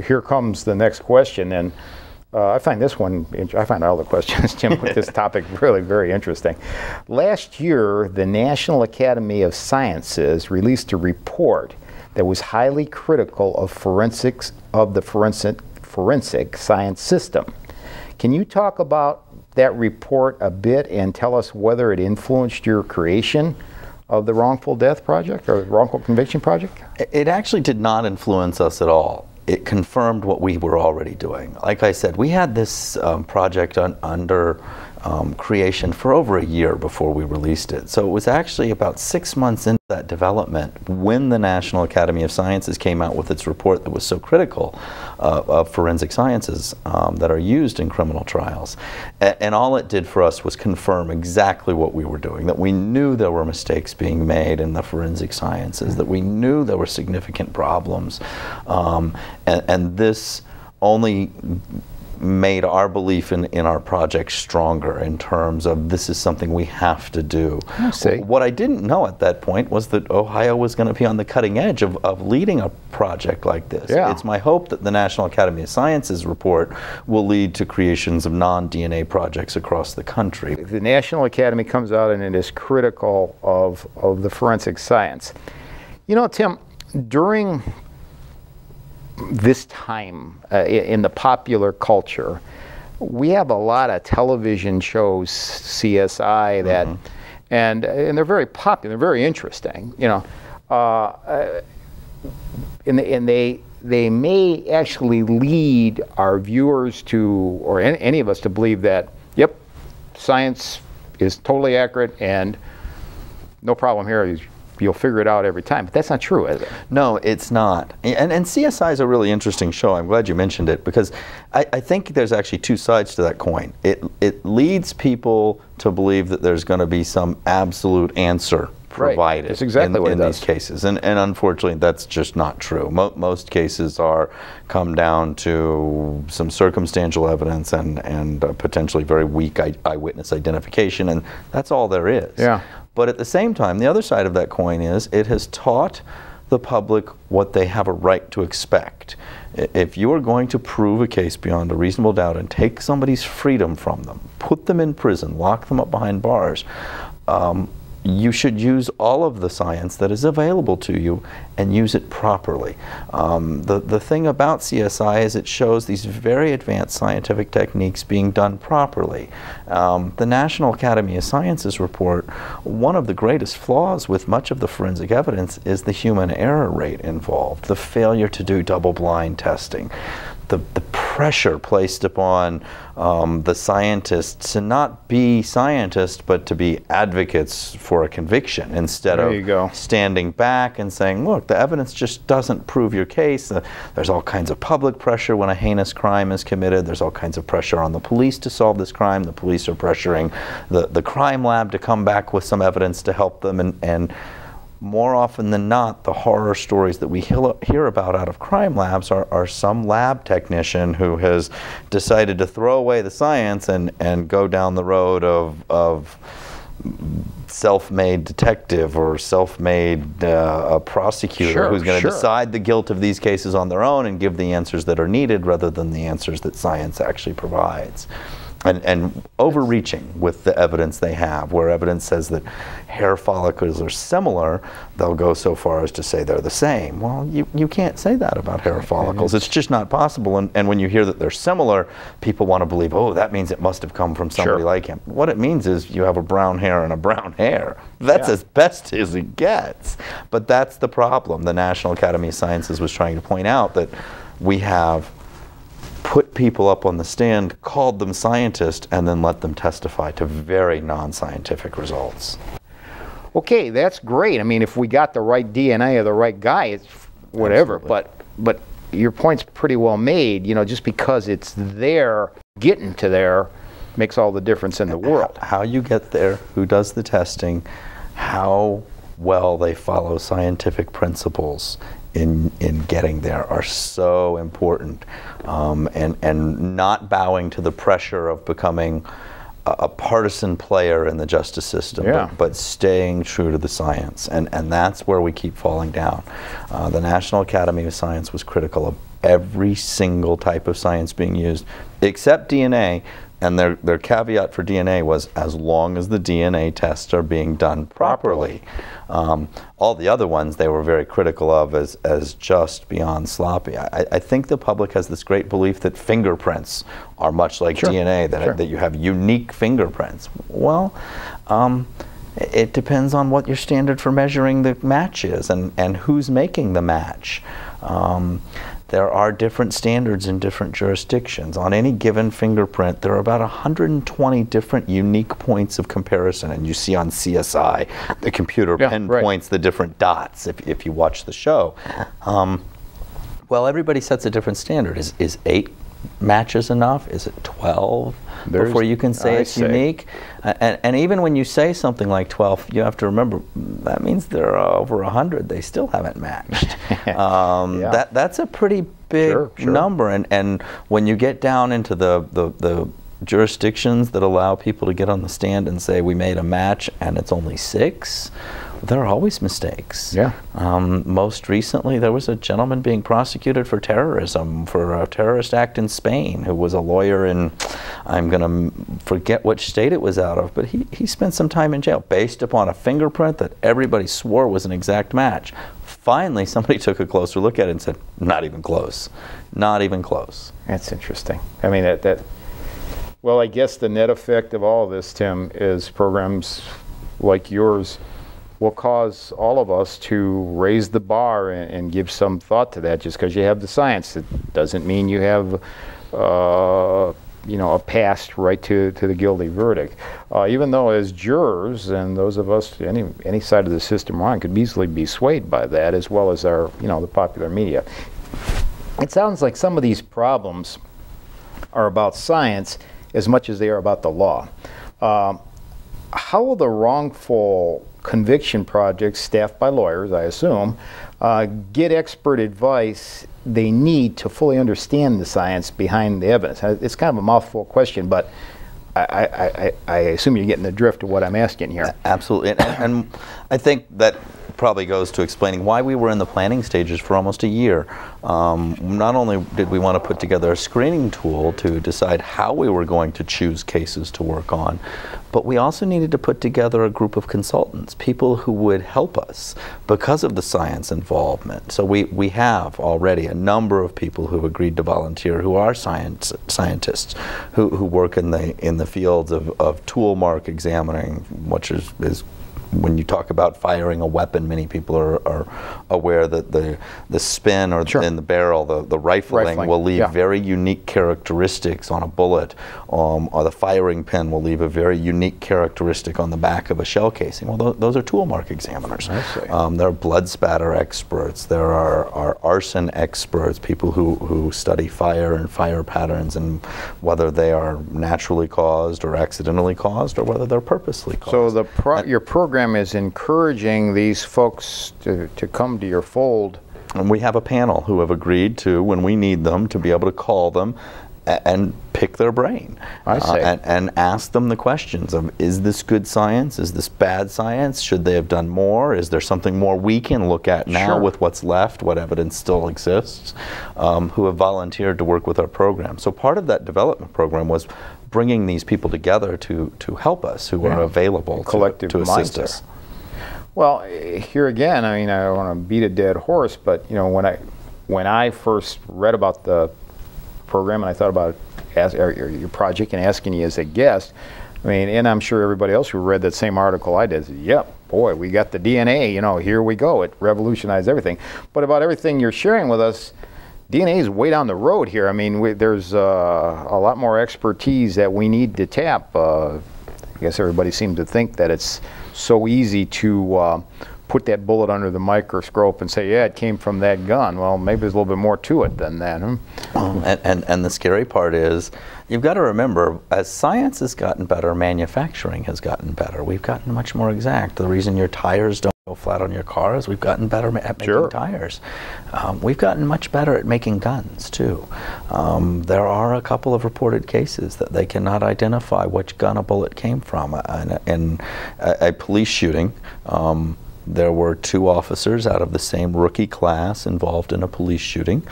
here comes the next question, and I find this one, I find all the questions, Jim, with this topic really very interesting. Last year, the National Academy of Sciences released a report that was highly critical of the forensic science system. Can you talk about that report a bit and tell us whether it influenced your creation of the Wrongful Death Project or Wrongful Conviction Project? It actually did not influence us at all. It confirmed what we were already doing. Like I said, we had this project under creation for over a year before we released it. So it was actually about 6 months into that development when the National Academy of Sciences came out with its report that was so critical of forensic sciences that are used in criminal trials. And all it did for us was confirm exactly what we were doing, that we knew there were mistakes being made in the forensic sciences, that we knew there were significant problems. And this only made our belief in our project stronger in terms of this is something we have to do. What I didn't know at that point was that Ohio was going to be on the cutting edge of leading a project like this. Yeah. It's my hope that the National Academy of Sciences report will lead to creations of non-DNA projects across the country. The National Academy comes out and it is critical of the forensic science. You know, Tim, during this time in the popular culture, we have a lot of television shows, CSI, that, and they're very popular, they're very interesting, you know, and they may actually lead our viewers to, or any of us to believe that, yep, science is totally accurate and no problem here. You'll figure it out every time, but that's not true, is it? No, it's not. And CSI is a really interesting show. I'm glad you mentioned it because I think there's actually two sides to that coin. It leads people to believe that there's going to be some absolute answer provided. That's exactly what it does. These cases, and unfortunately, that's just not true. Most cases come down to some circumstantial evidence and potentially very weak eyewitness identification, and that's all there is. Yeah. But at the same time, the other side of that coin is it has taught the public what they have a right to expect. If you are going to prove a case beyond a reasonable doubt and take somebody's freedom from them, put them in prison, lock them up behind bars, you should use all of the science that is available to you and use it properly. The thing about CSI is it shows these very advanced scientific techniques being done properly. The National Academy of Sciences report, one of the greatest flaws with much of the forensic evidence is the human error rate involved, the failure to do double-blind testing. The pressure placed upon the scientists to not be scientists but to be advocates for a conviction instead of standing back and saying, look, the evidence just doesn't prove your case. There's all kinds of public pressure when a heinous crime is committed. There's all kinds of pressure on the police to solve this crime. The police are pressuring the crime lab to come back with some evidence to help them, and more often than not, the horror stories that we hear about out of crime labs are some lab technician who has decided to throw away the science and go down the road of self-made detective or self-made prosecutor who's going to decide the guilt of these cases on their own and give the answers that are needed rather than the answers that science actually provides. And overreaching with the evidence they have, where evidence says that hair follicles are similar, they'll go so far as to say they're the same. Well, you can't say that about hair follicles. It's just not possible. And when you hear that they're similar, people want to believe, oh, that means it must have come from somebody like him. What it means is you have a brown hair and a brown hair. That's as best as it gets. But that's the problem. The National Academy of Sciences was trying to point out that we have put people up on the stand, called them scientists, and then let them testify to very non-scientific results. Okay, that's great. I mean, if we got the right DNA of the right guy, it's whatever. But your point's pretty well made. You know, just because it's there, getting to there makes all the difference in the world. How you get there, who does the testing, how well they follow scientific principles in getting there are so important, and not bowing to the pressure of becoming a partisan player in the justice system, but staying true to the science, and that's where we keep falling down. The National Academy of Science was critical of every single type of science being used, except DNA. And their caveat for DNA was, as long as the DNA tests are being done properly. All the other ones they were very critical of as just beyond sloppy. I think the public has this great belief that fingerprints are much like DNA, that you have unique fingerprints. Well, it depends on what your standard for measuring the match is and who's making the match. There are different standards in different jurisdictions. On any given fingerprint, there are about 120 different unique points of comparison. And you see on CSI, the computer pinpoints the different dots if you watch the show. Well, everybody sets a different standard. Is 8 matches enough? Is it 12 before you can say it's unique? And even when you say something like 12, you have to remember that means there are over 100 they still haven't matched. That's a pretty big number. And when you get down into the jurisdictions that allow people to get on the stand and say we made a match and it's only 6, there are always mistakes. Most recently, there was a gentleman being prosecuted for terrorism, for a terrorist act in Spain, who was a lawyer in, I'm going to forget which state it was out of, but he spent some time in jail based upon a fingerprint that everybody swore was an exact match. Finally, somebody took a closer look at it and said, not even close. Not even close. That's interesting. I mean, well, I guess the net effect of all of this, Tim, is programs like yours will cause all of us to raise the bar and give some thought to that. Just because you have the science, it doesn't mean you have a pass right to the guilty verdict. Even though as jurors and those of us, any side of the system we're on, could easily be swayed by that, as well as our, the popular media. It sounds like some of these problems are about science as much as they are about the law. How will the Wrongful Conviction Project, staffed by lawyers, I assume, get expert advice they need to fully understand the science behind the evidence? It's kind of a mouthful question, but I assume you're getting the drift of what I'm asking here. Absolutely, and I think that probably goes to explaining why we were in the planning stages for almost a year. Not only did we want to put together a screening tool to decide how we were going to choose cases to work on, but we also needed to put together a group of consultants, people who would help us because of the science involvement. So we have already a number of people who agreed to volunteer who are scientists who work in the fields of tool mark examining, which is when you talk about firing a weapon, many people are aware that the spin or in the barrel, the rifling will leave very unique characteristics on a bullet, or the firing pin will leave a very unique characteristic on the back of a shell casing. Well, those are tool mark examiners. There are blood spatter experts. There are arson experts, people who study fire and fire patterns and whether they are naturally caused or accidentally caused or whether they're purposely caused. So your program is encouraging these folks to come to your fold. And we have a panel who have agreed to, when we need them, to be able to call them and pick their brain. And ask them the questions of, is this good science? Is this bad science? Should they have done more? Is there something more we can look at now with what's left, what evidence still exists, who have volunteered to work with our program. So part of that development program was bringing these people together to help us, who are available to assist us. Well, here again, I mean, I don't want to beat a dead horse, but when I first read about the program and I thought about your project and asking you as a guest, I mean, and I'm sure everybody else who read that same article I did said, yep, boy, we got the DNA, here we go. It revolutionized everything. But about everything you're sharing with us, DNA is way down the road here. I mean, there's a lot more expertise that we need to tap. I guess everybody seems to think that it's so easy to put that bullet under the microscope and say, yeah, it came from that gun. Well, maybe there's a little bit more to it than that. And the scary part is, you've got to remember, as science has gotten better, manufacturing has gotten better. We've gotten much more exact. The reason your tires don't go flat on your car is we've gotten better at making tires. We've gotten much better at making guns, too. There are a couple of reported cases that they cannot identify which gun a bullet came from. In a police shooting, there were 2 officers out of the same rookie class involved in a police shooting.